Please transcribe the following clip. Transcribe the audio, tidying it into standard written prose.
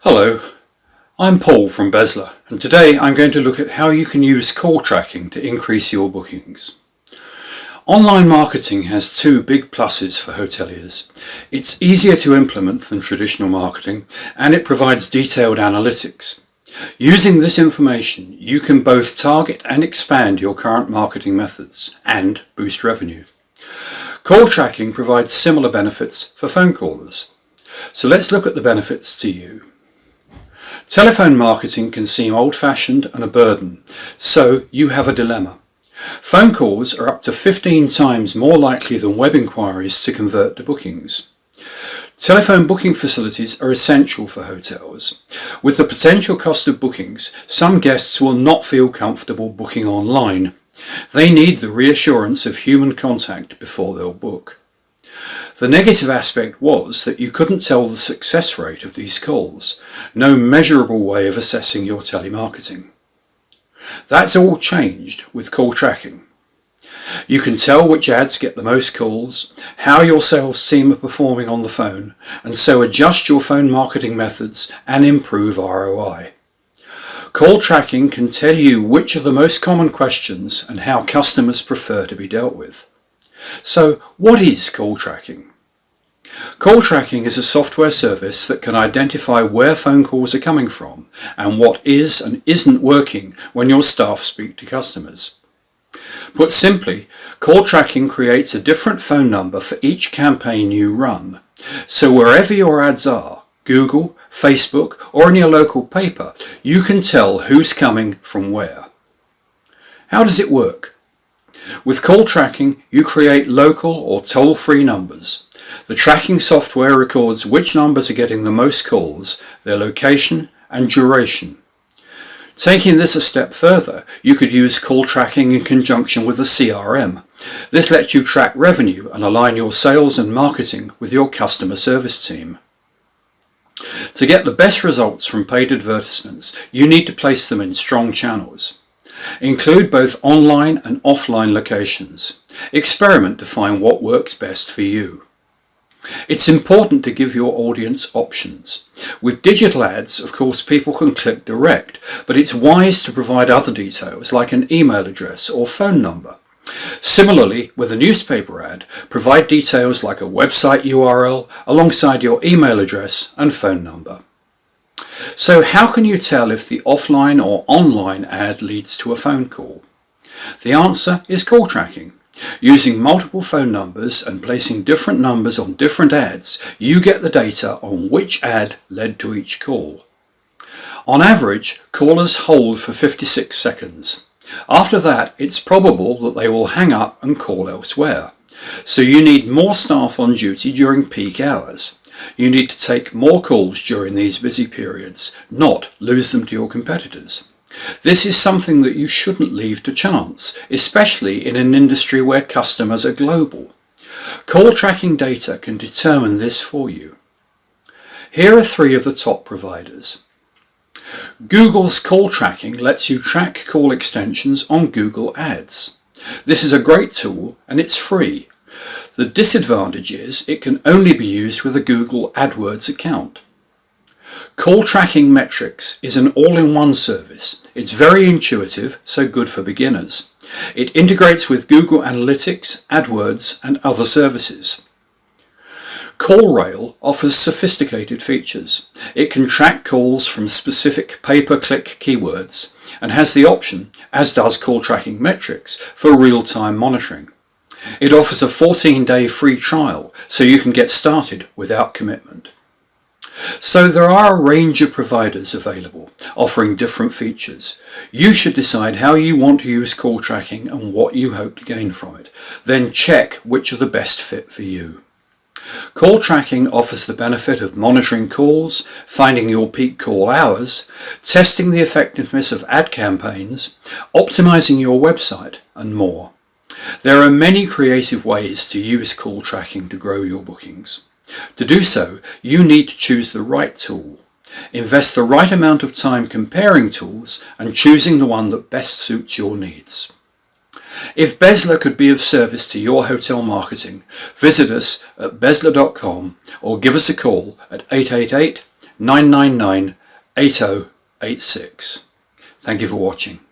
Hello, I'm Paul from Bezla, and today I'm going to look at how you can use call tracking to increase your bookings. Online marketing has two big pluses for hoteliers. It's easier to implement than traditional marketing, and it provides detailed analytics. Using this information, you can both target and expand your current marketing methods and boost revenue. Call tracking provides similar benefits for phone callers. So let's look at the benefits to you. Telephone marketing can seem old-fashioned and a burden, so you have a dilemma. Phone calls are up to 15 times more likely than web inquiries to convert to bookings. Telephone booking facilities are essential for hotels. With the potential cost of bookings, some guests will not feel comfortable booking online. They need the reassurance of human contact before they'll book. The negative aspect was that you couldn't tell the success rate of these calls, no measurable way of assessing your telemarketing. That's all changed with call tracking. You can tell which ads get the most calls, how your sales team are performing on the phone, and so adjust your phone marketing methods and improve ROI. Call tracking can tell you which are the most common questions and how customers prefer to be dealt with. So, what is call tracking? Call tracking is a software service that can identify where phone calls are coming from and what is and isn't working when your staff speak to customers. Put simply, call tracking creates a different phone number for each campaign you run. So wherever your ads are, Google, Facebook, or in your local paper, you can tell who's coming from where. How does it work? With call tracking, you create local or toll-free numbers. The tracking software records which numbers are getting the most calls, their location and duration. Taking this a step further, you could use call tracking in conjunction with a CRM. This lets you track revenue and align your sales and marketing with your customer service team. To get the best results from paid advertisements, you need to place them in strong channels. Include both online and offline locations. Experiment to find what works best for you. It's important to give your audience options. With digital ads, of course, people can click direct, but it's wise to provide other details like an email address or phone number. Similarly, with a newspaper ad, provide details like a website URL alongside your email address and phone number. So how can you tell if the offline or online ad leads to a phone call? The answer is call tracking. Using multiple phone numbers and placing different numbers on different ads, you get the data on which ad led to each call. On average, callers hold for 56 seconds. After that, it's probable that they will hang up and call elsewhere. So you need more staff on duty during peak hours. You need to take more calls during these busy periods, not lose them to your competitors. This is something that you shouldn't leave to chance, especially in an industry where customers are global. Call tracking data can determine this for you. Here are three of the top providers. Google's call tracking lets you track call extensions on Google Ads. This is a great tool and it's free. The disadvantage is it can only be used with a Google AdWords account. Call Tracking Metrics is an all-in-one service. It's very intuitive, so good for beginners. It integrates with Google Analytics, AdWords, and other services. CallRail offers sophisticated features. It can track calls from specific pay-per-click keywords and has the option, as does Call Tracking Metrics, for real-time monitoring. It offers a 14-day free trial, so you can get started without commitment. So there are a range of providers available, offering different features. You should decide how you want to use call tracking and what you hope to gain from it. Then check which are the best fit for you. Call tracking offers the benefit of monitoring calls, finding your peak call hours, testing the effectiveness of ad campaigns, optimizing your website, and more. There are many creative ways to use call tracking to grow your bookings. To do so, you need to choose the right tool. Invest the right amount of time comparing tools and choosing the one that best suits your needs. If Bezla could be of service to your hotel marketing, visit us at bezla.com or give us a call at 888 999 8086. Thank you for watching.